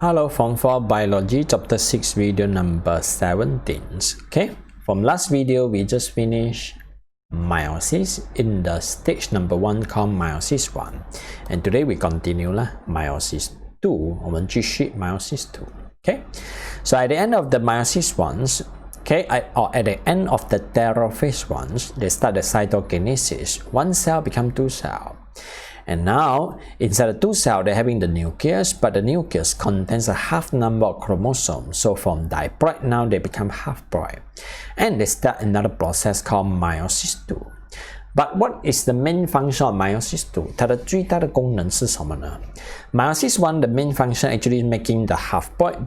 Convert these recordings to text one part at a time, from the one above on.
Hello, Form 4 Biology, Chapter 6, video number 17. Okay, from last video, we just finished meiosis in the stage number 1 called meiosis 1. And today we continue meiosis 2. 我们继续 meiosis 2. Okay, so at the end of the meiosis 1, okay, or at the end of the telophase 1, they start the cytokinesis. One cell become two cells. And now, inside the two cells, they're having the nucleus, but the nucleus contains a half number of chromosomes. So from diploid, now they become haploid. And they start another process called meiosis 2. But what is the main function of meiosis 2? 它的最大的功能是什么呢？ Meiosis 1, the main function actually is making the haploid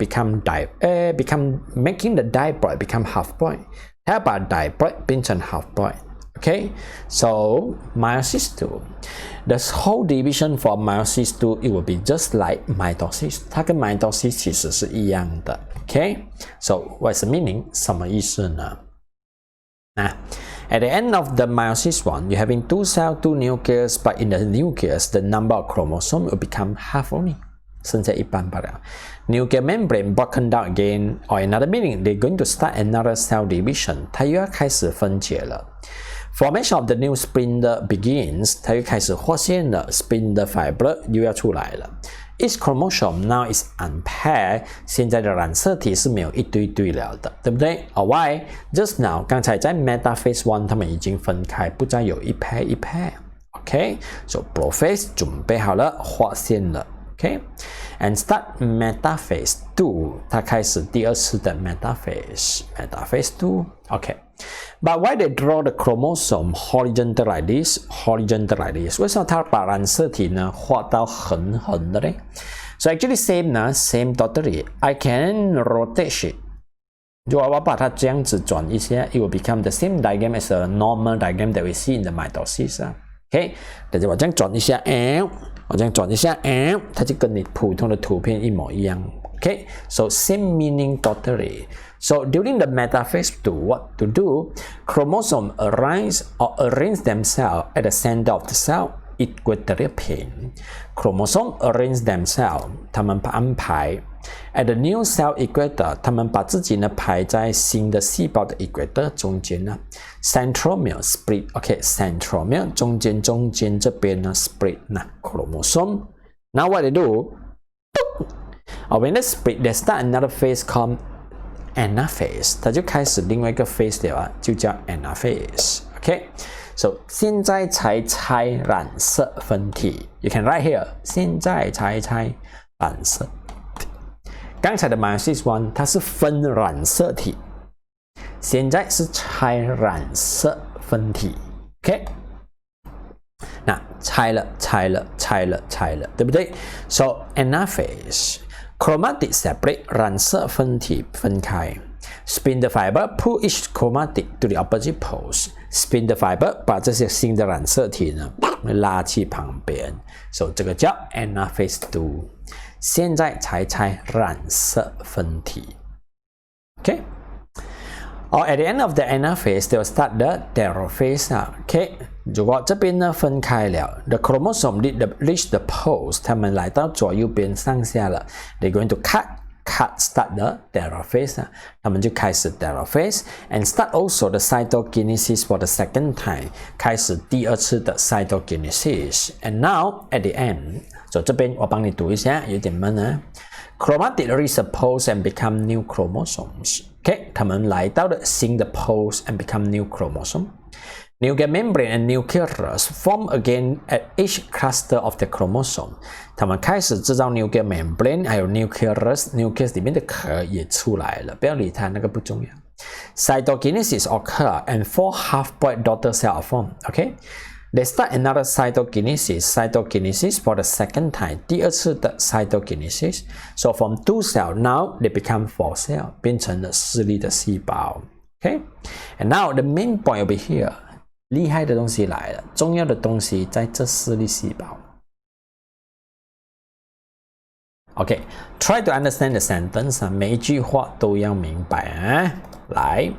making the diploid become haploid. 它要把 diploid 变成 haploid. Okay, so meiosis 2, the whole division for meiosis 2, it will be just like mitosis. 它跟 mitosis 其实是一样的。Okay, so what's the meaning? 什么意思呢？ At the end of the meiosis 1, you're having two cells, two nucleus, but in the nucleus, the number of chromosomes will become half only. 剩下一半罢了。Nuclear membrane broken down again, or another meaning, they're going to start another cell division. 它又要开始分解了。Formation of the new spindle begins. 它又开始活现了 spindle fiber 又要出来了。Each chromosome now is unpaired. 现在的染色体是没有一堆堆了的，对不对？ Why? Just now, 刚才在 metaphase 1 它们已经分开，不再有一 pair 一 pair. Okay, so prophase 准备好了，划线了。Okay, and start metaphase 2. 它开始第二次的 metaphase 2. Okay. But why they draw the chromosome horizontal like this? Horizontal like this. 为什么它把染色体呢画到横横的呢？ So actually same totally. I can rotate it. 如果我把它这样子转一下 ，it will become the same diagram as a normal diagram that we see in the mitosis. Okay， 但是我这样转一下，我这样转一下，它就跟你普通的图片一模一样。Okay, so same meaning totally. So during the metaphase 2, what to do? Chromosome arrange themselves at the center of the cell, equatorial plane. Chromosome arrange themselves, 他们安排 at the new cell equator, 他们把自己呢排在新的细胞的 equator 中间呢。Centromere split, okay, centromere 中间这边呢 split 那 chromosome. Now what they do? When they split, they start another phase called anaphase. 它就开始另外一个 phase 了，就叫 anaphase. Okay, so 现在才拆染色分体。You can write here. 现在才拆染色体。刚才的 meiosis 1它是分染色体，现在是拆染色分体。Okay. 那拆了，对不对 ？So anaphase, chromatic separate 染色分体分开 ，spindle fiber pull each chromatic to the opposite poles. Spindle fiber 把这些新的染色体呢拉去旁边 ，so 这个叫 anaphase 2。现在才拆染色分体 ，OK。Or at the end of the anaphase, they will start the telophase. Okay, 如果这边呢分开了 ，the chromosome reach the poles， 它们来到左右边上下了 ，they're going to start the telophase. 他们就开始 telophase and start also the cytokinesis for the second time， 开始第二次的 cytokinesis. And now at the end， 所以这边我帮你读一下，有点闷啊。Chromatic reach the poles and become new chromosomes. Okay, 它们来到了新的 poles and become new chromosome. Nuclear membrane and nucleus form again at each cluster of the chromosome. 它们开始制造 nuclear membrane， 还有 nucleus 里面的壳也出来了，不要理它，那个不重要。Cytokinesis occur and 4 half-point daughter cells are formed. Okay. They start another cytokinesis for the second time. 第二次的 cytokinesis. So from 2 cells, now they become 4 cells. 变成了4粒的细胞。Okay? And now the main point over here. 厉害的东西来了，重要的东西在这4粒细胞。Okay, try to understand the sentence. 每一句话都要明白啊。来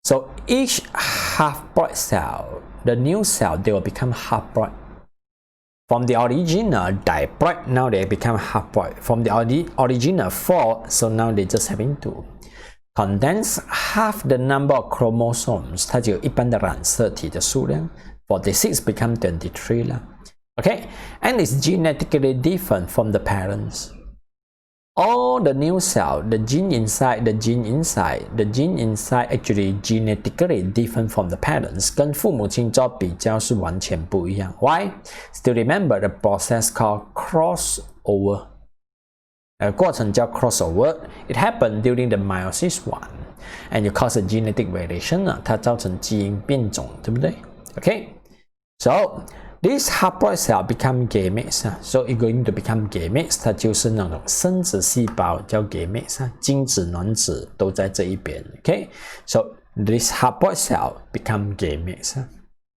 ，so each half-point cell, the new cell, they will become haploid. From the original diploid, now they become haploid. From the original 4, so now they just having 2. Condense half the number of chromosomes, 它就有一般的染色体的数量 46 become 23 啦 Okay, and it's genetically different from the parents. All the new cell, the gene inside actually genetically different from the parents. 跟父母亲做比较是完全不一样 Why? Still remember the process called crossover. 过程叫 crossover. It happened during the Meiosis 1. And it causes a genetic variation. 它造成基因变种，对不对 Okay, so this haploid cell become gametes. So it's going to become gametes. 它就是那种生殖细胞叫 gametes. 精子、卵子都在这一边 Okay, so this haploid cell become gametes.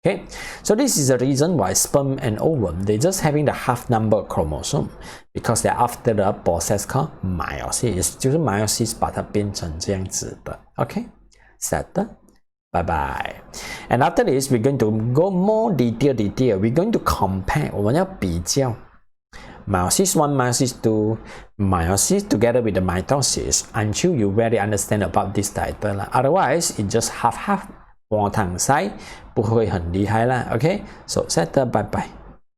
Okay, so this is the reason why sperm and ovum, they just having the half number of chromosome because they're after the process called meiosis. 就是 meiosis 把它变成这样子的 Okay, settled. Bye bye. And after this, we're going to go more detail. We're going to compare. 我们要比较 meiosis 1, meiosis 2, meiosis together with the mitosis until you really understand about this title. Otherwise, it just half. 我躺塞不会很厉害啦 Okay, so settle. Bye bye.